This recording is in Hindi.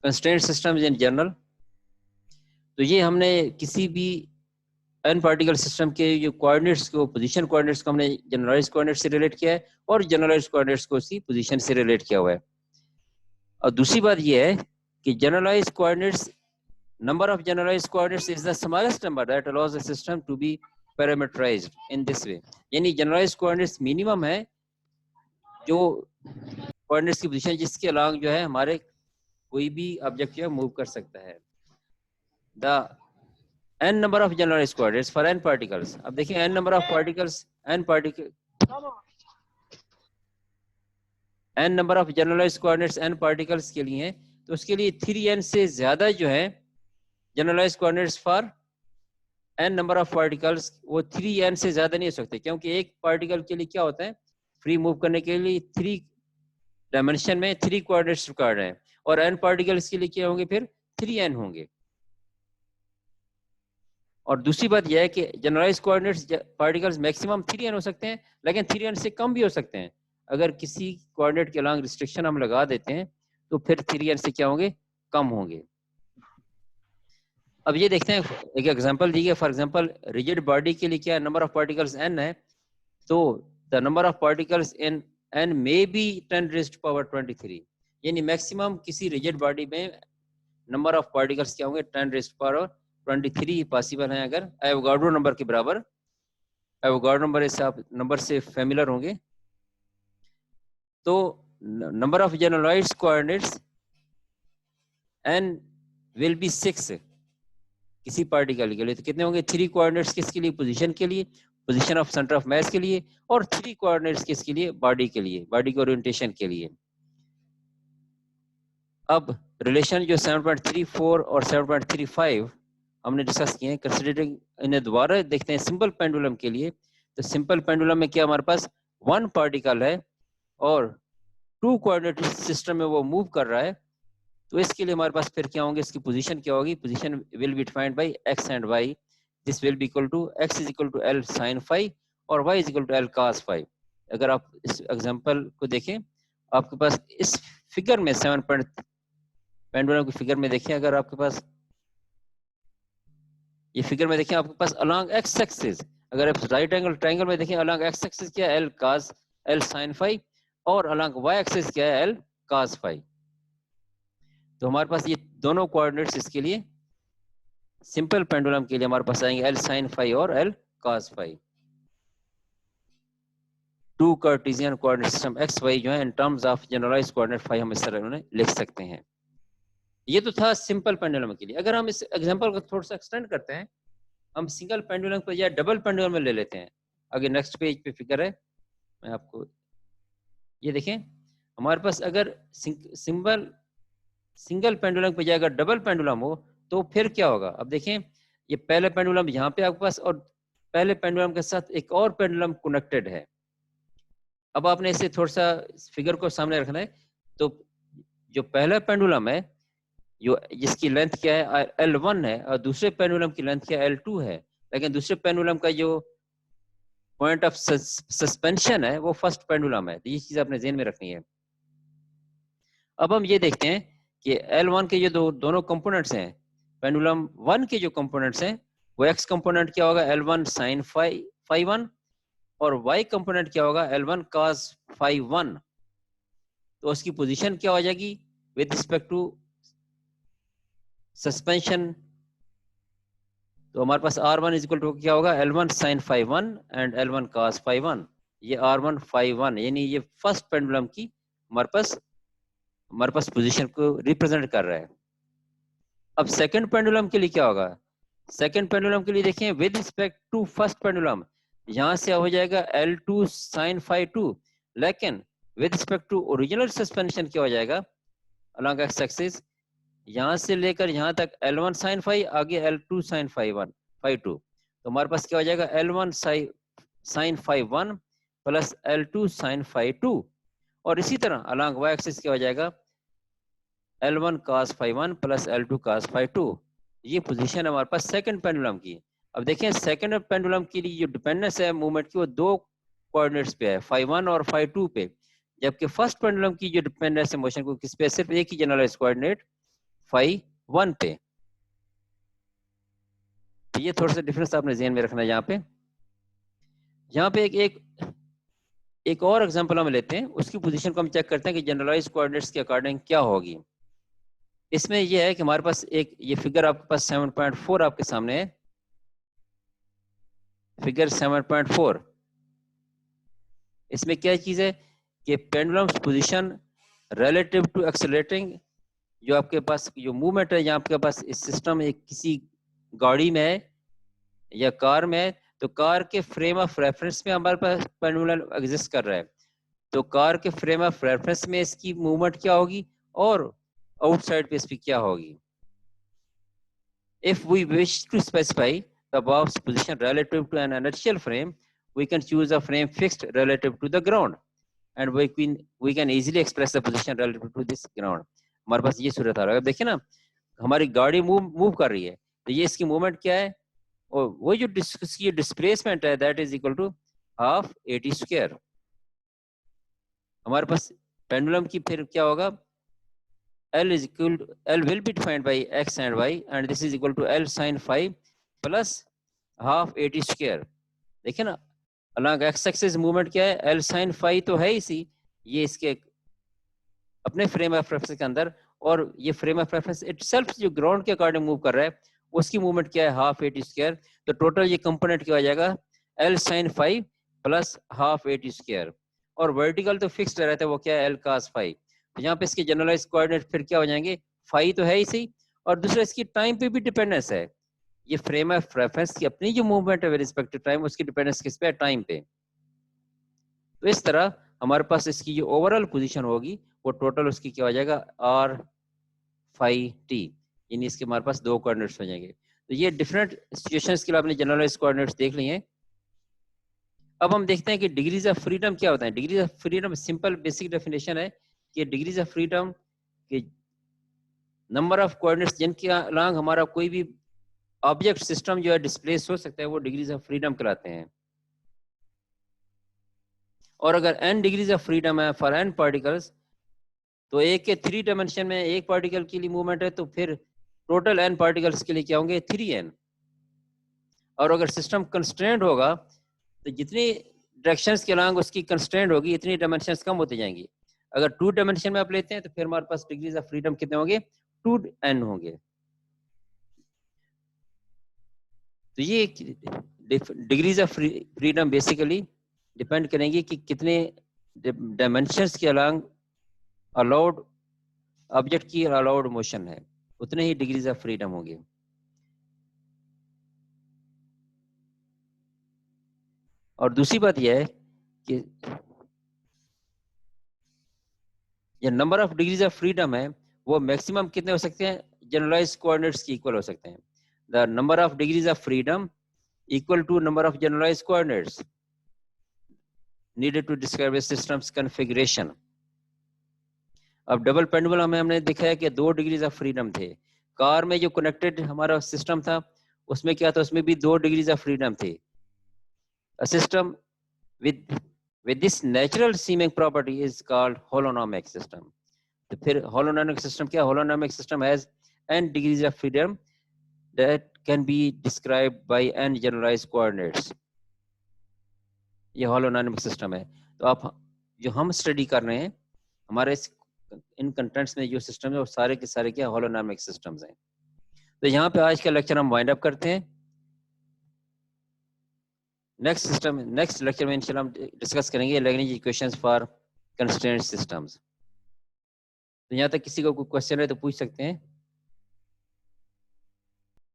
Constraint systems in general. तो ये हमने किसी भी n पार्टिकल सिस्टम के जो कोऑर्डिनेट्स को, पोजीशन कोऑर्डिनेट्स को हमने जनरलाइज कोऑर्डिनेट से रिलेट किया है और जनरलाइज कोऑर्डिनेट्स को उसकी पोजीशन से रिलेट किया हुआ है। और दूसरी बात ये है कि generalize coordinates, number of generalized coordinates is the smallest number that allows the system to be parameterized in this way। यानी जनरलाइज कोऑर्डिनेट्स मिनिमम है जो कोऑर्डिनेट्स की पोजीशन जिसके अलोंग जो है हमारे कोई भी ऑब्जेक्ट जो है मूव कर सकता है। The n number of generalized coordinates for n particles। अब देखिए n number of particles, n number of generalized coordinates n particles के लिए है, तो उसके लिए 3n से ज्यादा जो है generalize coordinates for n number of particles, वो 3n से ज्यादा नहीं हो सकते, क्योंकि एक पार्टिकल के लिए क्या होता है, फ्री मूव करने के लिए 3 डायमेंशन में 3 कोऑर्डिनेट्स रिक्वायर्ड हैं, और n पार्टिकल्स के लिए क्या होंगे, फिर 3n होंगे। और दूसरी बात यह है कि generalize coordinates particles maximum 3n हो सकते हैं, लेकिन 3n से कम भी हो सकते हैं। अगर किसी कोऑर्डिनेट के अलोंग रिस्ट्रिक्शन हम लगा देते हैं तो फिर 3n से क्या होंगे, कम होंगे। अब ये देखते हैं, एक एग्जांपल दी गई। फॉर एग्जांपल रिजिड बॉडी के लिए क्या नंबर ऑफ पार्टिकल्स n है, तो the number of particles in n may be 10 raised power 23, यानी मैक्सिमम किसी रिजिड बॉडी में नंबर ऑफ पार्टिकल्स क्या होंगे, 10 रेज़्ड पावर 23 पॉसिबल है अगर एवोगाड्रो नंबर के बराबर। एवोगाड्रो नंबर से आप नंबर से फेमिलियर होंगे। तो number of generalized coordinates n will be 6 किसी पार्टिकल के लिए, तो कितने होंगे, 3 कोऑर्डिनेट्स किसके लिए, पोजीशन के लिए, position of centre of mass के लिए, और 3 कोऑर्डिनेट्स किसके लिए, बॉडी के लिए, बॉडी के ओरिएंटेशन के लिए। अब रिलेशन जो 7.34 और 7.35 हमने डिस्कस किए हैं, कंसीडरिंग इन्हें दोबारा देखते हैं सिंपल पेंडुलम के लिए। तो सिंपल पेंडुलम में क्या हमारे पास 1 पार्टिकल है और 2 कोऑर्डिनेट सिस्टम में वो मूव कर रहा है, तो इसके लिए हमारे पास फिर क्या होंगे, इसकी पोजीशन क्या होगी, position will be defined by x and y। This will be equal to x is equal to l sin phi और y is equal to l cos phi। अगर आप इस एग्जांपल को देखें, आपके पास इस फिगर में 7 पेंडुलम की फिगर में देखें, अगर आपके पास ये फिगर में देखें, आपके पास अलोंग x एक्सिस, अगर आप राइट एंगल ट्रायंगल में देखें, अलोंग x एक्सिस क्या है, l sin phi, और अलोंग y एक्सिस क्या है, l cos phi। तो हमारे पास ये दोनों कोऑर्डिनेट्स इसके लिए सिंपल पेंडुलम के लिए हमारे पास आएंगे l sin phi और l cos phi। 2 cartesian coordinate system x y जो है in terms of generalized coordinate phi हम इस तरह उन्हें लिख सकते हैं। ये तो था सिंपल पेंडुलम के लिए। अगर हम इस एग्जांपल को थोड़ा सा एक्सटेंड करते हैं, हम सिंगल पेंडुलम पर या डबल पेंडुलम में ले लेते हैं। आगे नेक्स्ट पेज पे फिगर है, मैं आपको ये देखें, हमारे पास अगर सिंगल पेंडुलम पे जाएगा, डबल पेंडुलम हो तो फिर क्या होगा। अब देखें, ये पहले पेंडुलम यहाँ पे आपके पास, और पहले पेंडुलम के साथ एक और पेंडुलम कनेक्टेड है। अब आपने इसे थोड़ा सा फिगर को सामने रखना है। तो जो पहला पेंडुलम है, जो जिसकी लेंथ क्या है, L1 है, और दूसरे पेंडुलम की लेंथ क्या है, L2 है, लेकिन दूसरे पेंडुलम का जो पॉइंट ऑफ सस्पेंशन है वो फर्स्ट पेंडुलम है। तो ये चीज आपने ध्यान में रखनी है। अब हम ये देखते हैं कि L1 के जो दोनों कंपोनेंट्स हैं, पेंडुलम 1 के जो कंपोनेंट्स हैं, वो x कंपोनेंट क्या होगा, L1 sin phi 1, और y कंपोनेंट क्या होगा, L1 cos phi 1। तो उसकी पोजीशन क्या हो जाएगी विद रिस्पेक्ट टू सस्पेंशन। तो हमारे पास R1 इज इक्वल टू क्या होगा, L1 sin phi 1 and L1 cos phi 1। ये R1 phi 1 यानी ये फर्स्ट पेंडुलम की हमारे पास पोजीशन को रिप्रेजेंट कर रहा है। अब सेकंड पेंडुलम के लिए क्या होगा, सेकंड पेंडुलम के लिए देखें with respect to first pendulum, यहां से हो जाएगा L2 sin phi 2, लेकिन with respect to original suspension क्या हो जाएगा, अलोंग एक्स एक्सिस, यहां से लेकर यहां तक L1 sin phi, आगे L2 sin phi 2। तो हमारे पास क्या हो जाएगा, L1 sin phi 1 plus L2 sin phi 2, और इसी तरह अलोंग y एक्सिस क्या हो जाएगा, L1 cos phi 1 plus L2 cos phi 2। ये पोजीशन है हमारे पास सेकंड पेंडुलम की। अब देखें, सेकंड पेंडुलम के लिए जो डिपेंडेंस है मूवमेंट की, वो 2 कोऑर्डिनेट्स पे है, phi 1 और phi 2 पे, जबकि फर्स्ट पेंडुलम की जो डिपेंडेंस है मोशन को किस पे, सिर्फ एक ही जनरलाइज्ड कोऑर्डिनेट phi 1 पे। तो ये थोड़ा सा डिफरेंस आपने ध्यान में रखना है। यहाँ पे एक और एग्जांपल हम लेते हैं, उसकी पोजीशन को हम चेक करते हैं कि जनरलाइज कोऑर्डिनेट्स के अकॉर्डिंग क्या होगी। इसमें ये है कि हमारे पास ये फिगर आपके पास 7.4 आपके सामने है, फिगर 7.4। इसमें क्या चीज है कि pendulums position relative to accelerating, जो आपके पास जो मूवमेंट है, यहाँ आपके पास इस सिस्टम एक किसी गाड़ी में है या कार में है, तो कार के फ्रेम ऑफ रेफरेंस में हमारे पास पेंडुलम एग्जिस्ट कर रहा है। तो कार के फ्रेम ऑफ रेफरेंस में इसकी मूवमेंट क्या होगी और आउटसाइड पे इसकी क्या होगी। If we wish to specify the above position relative to an inertial frame, we can choose a frame fixed relative to the ground, and we can easily express the position relative to this ground. हमारे पास ये सूरत आ रहा है। देखिए ना, हमारी गाड़ी मूव कर रही है, तो ये इसकी मूवमेंट क्या है, और वो जो डिस्प्लेसमेंट है that is equal to half AT square. हमारे पास पेंडुलम की फिर क्या होगा, L will be defined by x and y, and this is equal to L sin phi plus half AT square। देखिए ना, along x axis मूवमेंट क्या है, L sin phi तो है इसी, ये इसके अपने फ्रेम ऑफ रेफरेंस के अंदर, और ये फ्रेम ऑफ रेफरेंस इटसेल्फ जो ग्राउंड के अकॉर्डिंग मूव कर रहा है, उसकी मूवमेंट क्या है, हाफ AT स्क्वायर। तो टोटल ये कंपोनेंट क्या हो जाएगा, L sin phi plus half AT square. और वर्टिकल तो फिक्स्ड रहता है, वो क्या है, L cos phi। तो यहाँ पे इसके जनरलाइज कोऑर्डिनेट फिर क्या हो जाएंगे, फाई तो है ही सही, और दूसरा इसकी टाइम पे भी डिपेंडेंस है। ये फ्रेम ऑफ रेफरेंस की अपनी जो मूवमेंट है विद रिस्पेक्ट टू टाइम, उसकी डिपेंडेंस किस पे है, टाइम पे। तो इस तरह हमारे पास इसकी जो ओवरऑल पोजीशन होगी वो टोटल उसकी क्या हो जाएगा, R phi t, यानी इसके हमारे पास दो कोऑर्डिनेट्स हो जाएंगे। तो ये डिफरेंट सिचुएशंस के लिए आपने जनरलाइज कोऑर्डिनेट्स देख लिए हैं। अब हम देखते हैं कि डिग्रीज ऑफ फ्रीडम क्या होता है। Degrees of freedom simple basic definition है कि डिग्रीज ऑफ फ्रीडम के नंबर ऑफ कोऑर्डिनेट्स जिनके अलॉन्ग हमारा कोई भी ऑब्जेक्ट सिस्टम जो है डिस्प्लेस हो सकता है, वो डिग्रीज ऑफ फ्रीडम कहलाते हैं। और अगर n डिग्रीज ऑफ फ्रीडम है फॉर n पार्टिकल्स, तो एक के 3 डायमेंशन में एक पार्टिकल के लिए मूवमेंट है, तो फिर टोटल n पार्टिकल्स के लिए क्या होंगे, 3n। और अगर सिस्टम कंस्ट्रेंट होगा, तो जितनी डायरेक्शंस के अलॉन्ग उसकी कंस्ट्रेंट होगी, इतनी डायमेंशंस कम होती जाएंगी। अगर 2 डायमेंशन में आप लेते हैं, तो फिर हमारे पास डिग्रीज ऑफ फ्रीडम कितने होंगे, 2n होंगे। तो ये degrees of freedom basically depend करेंगे कि कितने डायमेंशंस के अलॉन्ग अलाउड ऑब्जेक्ट की अलाउड मोशन है, उतने ही डिग्रीज ऑफ फ्रीडम होंगे। और दूसरी बात यह है कि ये number of degrees of freedom है वो मैक्सिमम कितने हो सकते हैं, जनरलाइज्ड कोऑर्डिनेट्स की इक्वल हो सकते हैं। The number of degrees of freedom equal to number of generalized coordinates needed to describe a system's configuration। अब डबल पेंडुलम में हमने देखा है कि 2 डिग्रीज ऑफ फ्रीडम थे। कार में जो कनेक्टेड हमारा सिस्टम था, उसमें क्या था, उसमें भी 2 डिग्रीज ऑफ फ्रीडम थे। A system with this natural seeming property is called holonomic system। तो फिर holonomic system क्या, holonomic system has n degrees of freedom that can be described by n generalized coordinates। ये holonomic system है। तो आप जो हम स्टडी कर रहे हैं, हमारे इन कंटेंट्स में जो सिस्टम है वो सारे के सारे क्या, holonomic systems हैं। तो यहाँ पे आज का लेक्चर हम वाइंड अप करते हैं। नेक्स्ट लेक्चर में इंशाल्लाह हम डिस्कस करेंगे Lagrange equations for constraint systems. तो यहाँ तक किसी को कोई क्वेश्चन है तो पूछ सकते हैं।